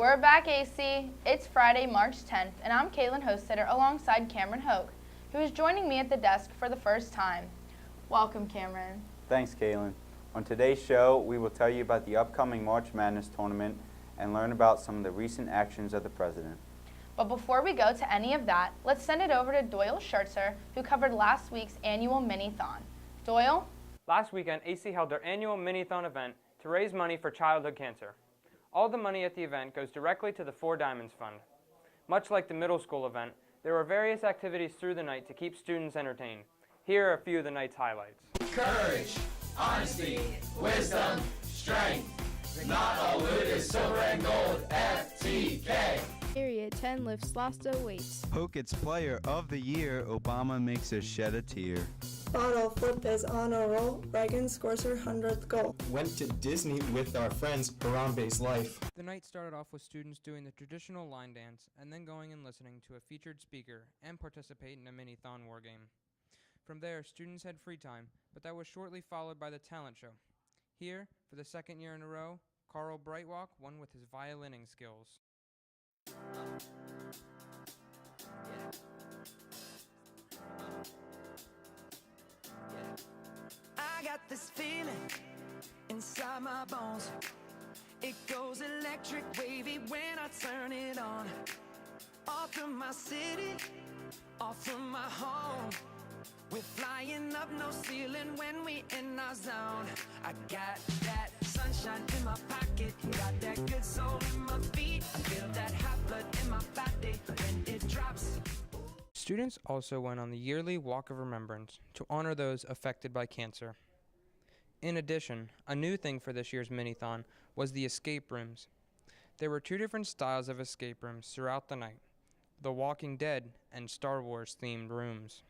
We're back, AC. It's Friday, March 10th, and I'm Caitlin Hostetler alongside Cameron Hoke, who is joining me at the desk for the first time. Welcome, Cameron. Thanks, Caitlin. On today's show, we will tell you about the upcoming March Madness tournament and learn about some of the recent actions of the president. But before we go to any of that, let's send it over to Doyle Schertzer, who covered last week's annual mini-thon. Doyle? Last weekend, AC held their annual mini-thon event to raise money for childhood cancer. All the money at the event goes directly to the Four Diamonds Fund. Much like the middle school event, there were various activities through the night to keep students entertained. Here are a few of the night's highlights. Courage, honesty, wisdom, strength. Not all loot is silver and gold. FTK. Area 10 lifts Lasta weights. Hoke gets Player of the Year. Obama makes her shed a tear. Bottle flip is on a roll. Reagan scores her 100th goal. Went to Disney with our friends. Harambe's life. The night started off with students doing the traditional line dance and then going and listening to a featured speaker and participate in a mini-thon war game. From there, students had free time, but that was shortly followed by the talent show. Here, for the second year in a row, Carl Brightwalk won with his violining skills. I got this feeling inside my bones. It goes electric wavy when I turn it on. Off from my city, off from my home. We're flying up no ceiling when we in our zone. I got that sunshine in my pocket, got that good soul in my feet. I feel that hot blood in my body when it drops. Students also went on the yearly Walk of Remembrance to honor those affected by cancer. In addition, a new thing for this year's mini-thon was the escape rooms. There were two different styles of escape rooms throughout the night: The Walking Dead and Star Wars themed rooms.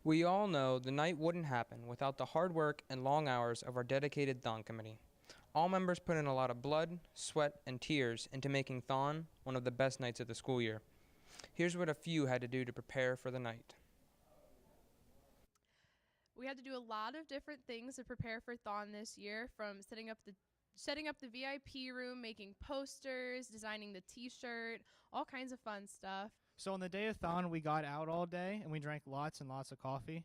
We all know the night wouldn't happen without the hard work and long hours of our dedicated Thon committee. All members put in a lot of blood, sweat, and tears into making Thon one of the best nights of the school year. Here's what a few had to do to prepare for the night. We had to do a lot of different things to prepare for Thon this year, from setting up the VIP room, making posters, designing the t-shirt, all kinds of fun stuff. So on the day of Thon, we got out all day and we drank lots and lots of coffee.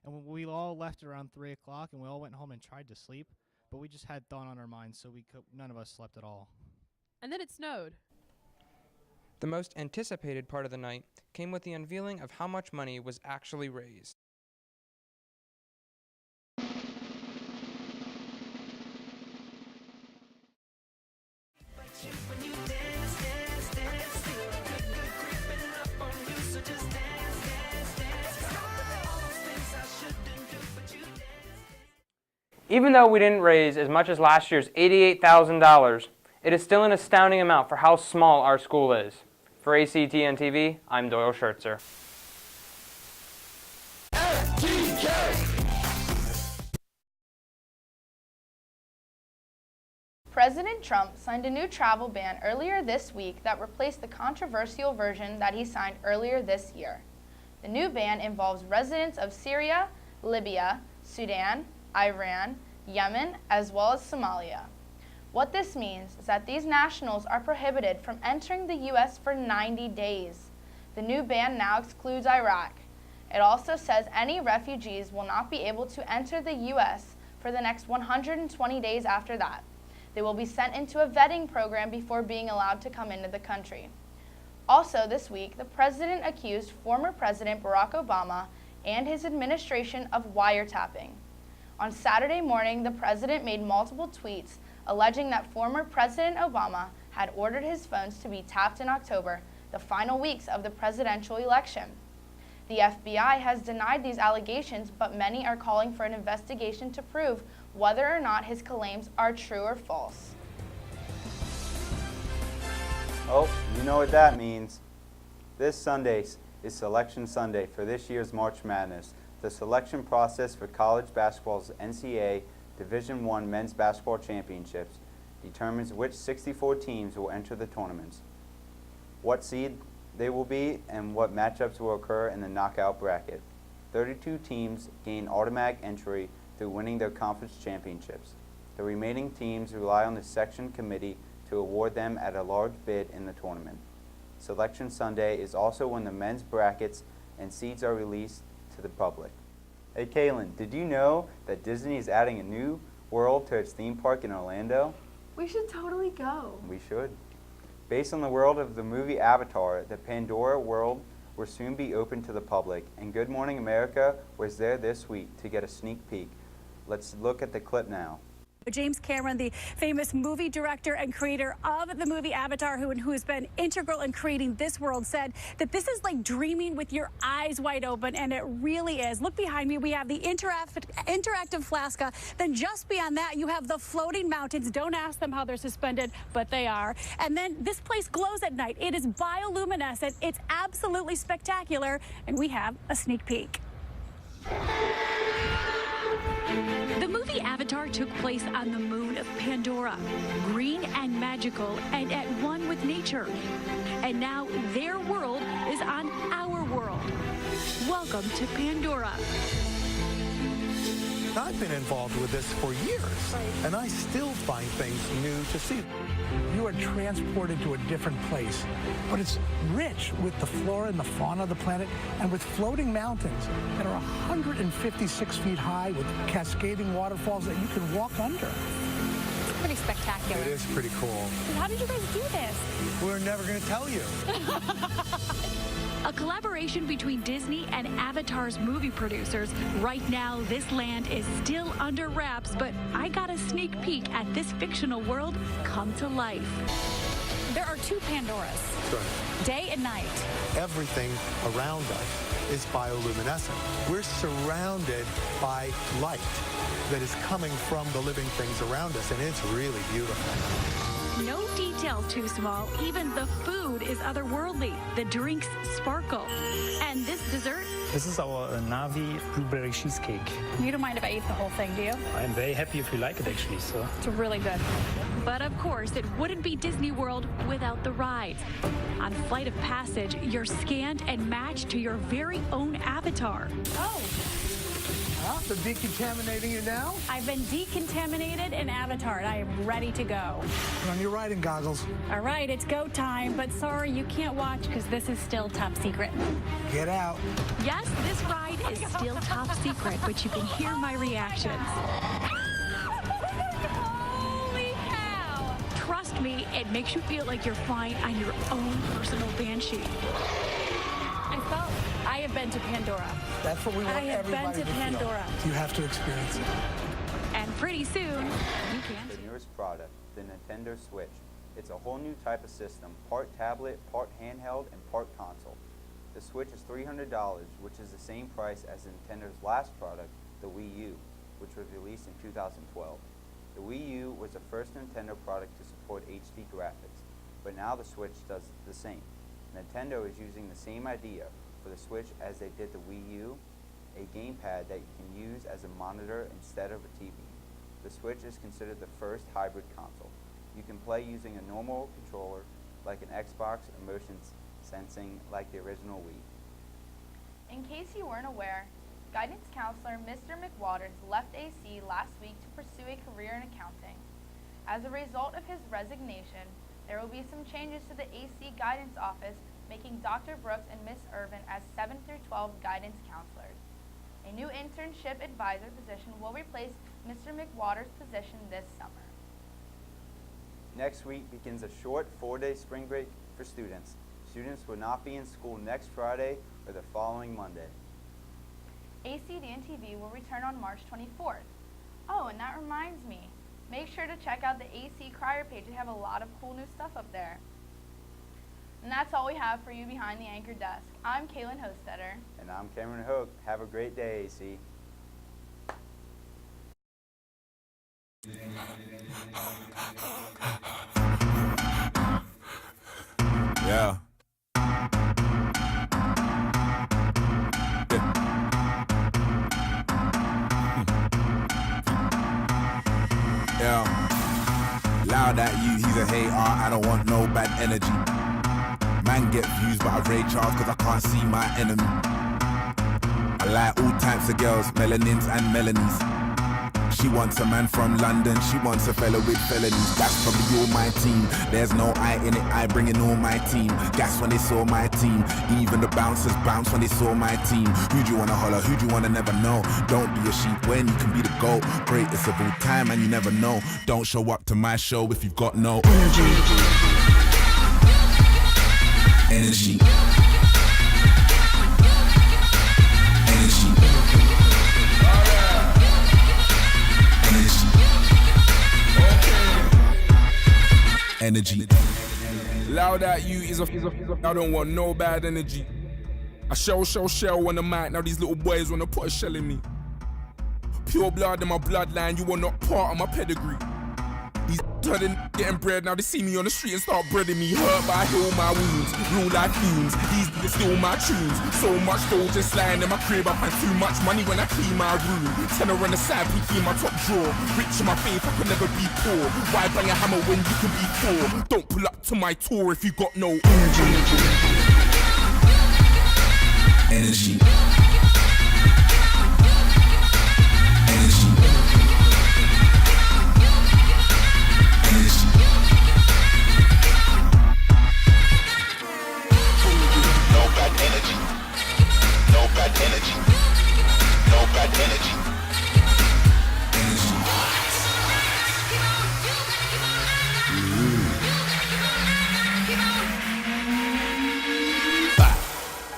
And we all left around 3 o'clock and we all went home and tried to sleep. But we just had Thon on our minds, so none of us slept at all. And then it snowed. The most anticipated part of the night came with the unveiling of how much money was actually raised. Even though we didn't raise as much as last year's $88,000, it is still an astounding amount for how small our school is. For ACTN TV, I'm Doyle Schertzer. President Trump signed a new travel ban earlier this week that replaced the controversial version that he signed earlier this year. The new ban involves residents of Syria, Libya, Sudan, Iran, Yemen, as well as Somalia. What this means is that these nationals are prohibited from entering the U.S. for 90 days. The new ban now excludes Iraq. It also says any refugees will not be able to enter the U.S. for the next 120 days after that. They will be sent into a vetting program before being allowed to come into the country. Also this week, the president accused former President Barack Obama and his administration of wiretapping. On Saturday morning, the president made multiple tweets alleging that former President Obama had ordered his phones to be tapped in October, the final weeks of the presidential election. The FBI has denied these allegations, but many are calling for an investigation to prove whether or not his claims are true or false. Oh, you know what that means. This Sunday is Selection Sunday for this year's March Madness. The selection process for college basketball's NCAA Division I Men's Basketball Championships determines which 64 teams will enter the tournaments, what seed they will be, and what matchups will occur in the knockout bracket. 32 teams gain automatic entry through winning their conference championships. The remaining teams rely on the section committee to award them at a large bid in the tournament. Selection Sunday is also when the men's brackets and seeds are released to the public. Hey Kaylin, did you know that Disney is adding a new world to its theme park in Orlando? We should totally go. We should. Based on the world of the movie Avatar, the Pandora world will soon be open to the public, and Good Morning America was there this week to get a sneak peek. Let's look at the clip now. James Cameron, the famous movie director and creator of the movie Avatar, who has been integral in creating this world, said that this is like dreaming with your eyes wide open, and it really is. Look behind me. We have the interactive Flasca. Then just beyond that, you have the floating mountains. Don't ask them how they're suspended, but they are. And then this place glows at night. It is bioluminescent. It's absolutely spectacular, and we have a sneak peek. The movie Avatar took place on the moon of Pandora, green and magical and at one with nature. And now their world is on our world. Welcome to Pandora. I've been involved with this for years, and I still find things new to see. You are transported to a different place, but it's rich with the flora and the fauna of the planet, and with floating mountains that are 156 feet high with cascading waterfalls that you can walk under. It's pretty spectacular. It is pretty cool. How did you guys do this? We're never going to tell you. A collaboration between Disney and Avatar's movie producers. Right now, this land is still under wraps, but I got a sneak peek at this fictional world come to life. There are two Pandoras, Right. day and night. Everything around us is bioluminescent. We're surrounded by light that is coming from the living things around us, and it's really beautiful. No detail too small. Even the food is otherworldly. The drinks sparkle. And this dessert? This is our Navi blueberry cheesecake. You don't mind if I eat the whole thing, do you? I'm very happy if you like it, actually. So it's really good. But of course, it wouldn't be Disney World without the rides. On Flight of Passage, you're scanned and matched to your very own avatar. Oh. Well, they're decontaminating you now? I've been decontaminated in Avatar, and I am ready to go. Put on your riding goggles. All right, it's go time, but sorry, you can't watch because this is still top secret. Get out. Yes, this ride is still top secret, but you can hear my reactions. Holy cow! Trust me, it makes you feel like you're flying on your own personal banshee. I have been to Pandora. That's what we want everybody to I have been to Pandora. You have to experience it. And pretty soon, you can. The newest product, the Nintendo Switch. It's a whole new type of system, part tablet, part handheld, and part console. The Switch is $300, which is the same price as Nintendo's last product, the Wii U, which was released in 2012. The Wii U was the first Nintendo product to support HD graphics, but now the Switch does the same. Nintendo is using the same idea for the Switch as they did the Wii U, a gamepad that you can use as a monitor instead of a TV. The Switch is considered the first hybrid console. You can play using a normal controller like an Xbox or motion sensing like the original Wii. In case you weren't aware, guidance counselor Mr. McWaters left AC last week to pursue a career in accounting. As a result of his resignation, there will be some changes to the AC guidance office, making Dr. Brooks and Miss Irvin as 7 through 12 guidance counselors. A new internship advisor position will replace Mr. McWaters' position this summer. Next week begins a short 4-day spring break for students. Students will not be in school next Friday or the following Monday. ACD&TV will return on March 24th. Oh, and that reminds me, make sure to check out the AC Crier page. They have a lot of cool new stuff up there. And that's all we have for you behind the anchor desk. I'm Kaylin Hostetter. And I'm Cameron Hoke. Have a great day, AC. Yeah. Loud at you, he's a hater, I don't want no bad energy. Man get views, but I rage hard cause I can't see my enemy. I like all types of girls, melanins and melanies. She wants a man from London, she wants a fella with felonies. That's probably all my team, there's no I in it, I bring in all my team. Gas when they saw my team, even the bouncers bounce when they saw my team. Who do you wanna holler, who do you wanna never know? Don't be a sheep when you can be the GOAT. Greatest of all time and you never know. Don't show up to my show if you've got no energy. Energy. Energy. Loud at you is a I don't want no bad energy. I shell on the mic, now these little boys wanna put a shell in me. Pure blood in my bloodline, you are not part of my pedigree. These turning getting bread, now they see me on the street and start breading me. Hurt but I heal my wounds, real life fumes. These niggas steal my tunes. So much gold just lying in my crib, I find too much money when I clean my room. Tenner on the side, pinky in my top drawer. Rich in my faith, I could never be poor. Why bang a hammer when you can be poor? Don't pull up to my tour if you got no energy. Energy.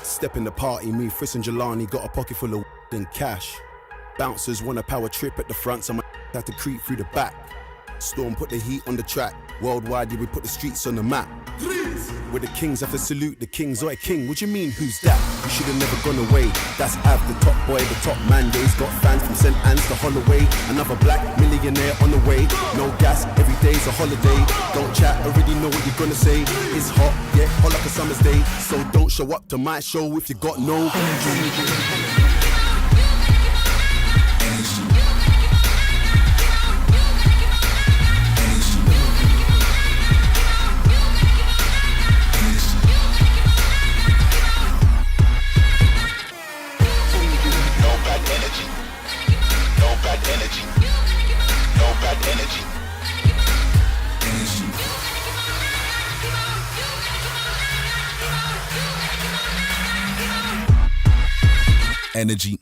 Step in the party, me, Friss and Jelani got a pocket full of and cash. Bouncers want a power trip at the front, so I have to creep through the back. Storm put the heat on the track. Worldwide, yeah, we put the streets on the map. Where the kings have to salute the kings. Oi, king, what you mean, who's that? You should have never gone away. That's Av, the top boy, the top man. Yeah, he's got fans from St. Anne's to Holloway. Another black millionaire on the way. No gas, every day's a holiday. Don't chat, already know what you're gonna say. It's hot, yeah, hot like a summer's day. So don't show up to my show if you got no energy. Energy.